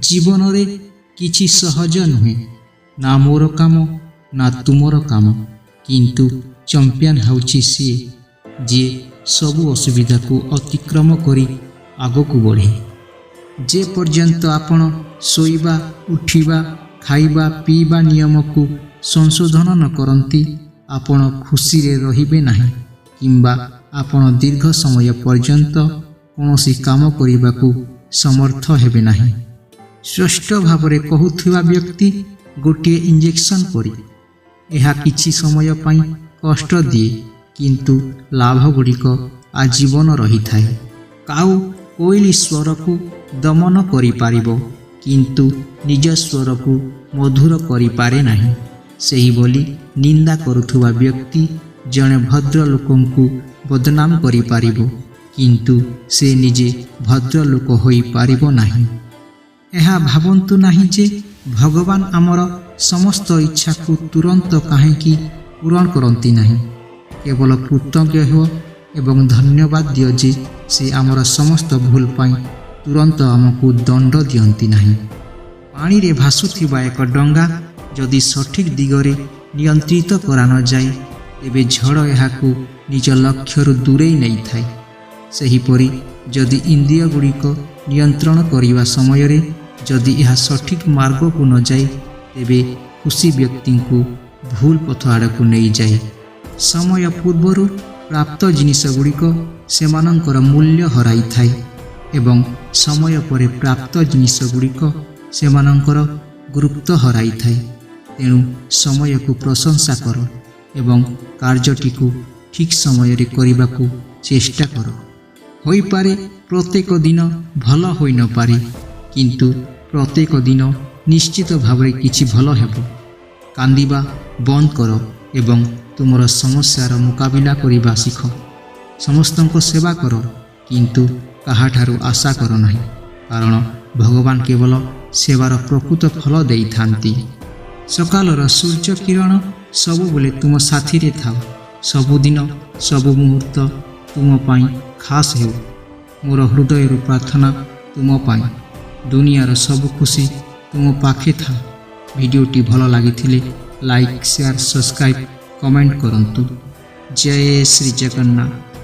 जीवन रे किछि सहज नुहे ना मोर काम ना तुमर काम किंतु चैंपियन होउछि सी जे सबु असुविधा को अतिक्रम करी आगो को बढ़े। जे पर्यंत आपण सोइबा उठिबा खाइबा पीबा नियम को संशोधन न करंती आपण खुशी रे रहिबे नाही किंबा आपण दीर्घ समय पर्यंत कौनसी काम करने को समर्थ हेबे नाही। स्पष्ट भाव में कहूथिबा व्यक्ति गोटे इंजेक्शन परी यह किछि समय पाई कष्ट दिए किंतु लाभ गुड़िक आजीवन रही थाए। काउ कोइली स्वर को दमन करि पारिबो किंतु निज स्वर को मधुर करि पारे नाही। सही बोली निंदा करुथुबा व्यक्ति जने भद्र लोकंकु बदनाम करि पारिबो किंतु से निजे भद्र लोक होई पारिबो नाही। एहा भावंतु नाही जे भगवान आमर समस्त इच्छा को तुरंत काहेकि पूरण करती नहीं। केवल कृतज्ञ हो एवं धन्यवाद दियो जे से आमर समस्त भूल पाई तुरंत आमको दंड दियंती नहीं। पानी रे भासुथिबा एक डंगा जदि सठिक दिगरे नियंत्रित करा न जाए तेबे झड़ एहाकू निज लक्ष्य दूरे नहीं थाए। सेहीपरि जदि इंद्रिय गुड़िक नियंत्रण करिवा समय रे जदि यह सठिक मार्ग को न जाए तेबे खुशी व्यक्ति को भूल पथ आड़ को नहीं जाए। समय पूर्वर प्राप्त जिनिस गुड़िक सेमानंकर मूल्य हराई थाए एवं समय पर प्राप्त जिनिस गुड़िक सेमानंकर गुरुत्व हराई थाए। तेणु समय को प्रशंसा कर एवं कार्यटी को ठीक समय रे करिबा को चेष्टा कर। होई पारे प्रत्येक दिन भल होई न पारे किंतु प्रत्येक दिन निश्चित भाव में किछि भल हेबो। कांदिबा बंद कर एवं तुमर समस्यार मुकाबिला करिबा शिख। समस्तंको सेवा कर किंतु काहाठारु आशा कर नहीं कारण भगवान केवल सेवार प्रकृत फल देई थांती। सकालर सूर्य किरण सबु बेले तुम साथी रे थाओ। सबुदिन सबु मुहूर्त तुम पाई खास हो। मोर हृदय प्रार्थना तुम पाई दुनियार सब खुशी तुम पाखे था। वीडियोटी भल लगी लाइक शेयर सब्सक्राइब कमेंट करंतु। जय श्री जगन्नाथ।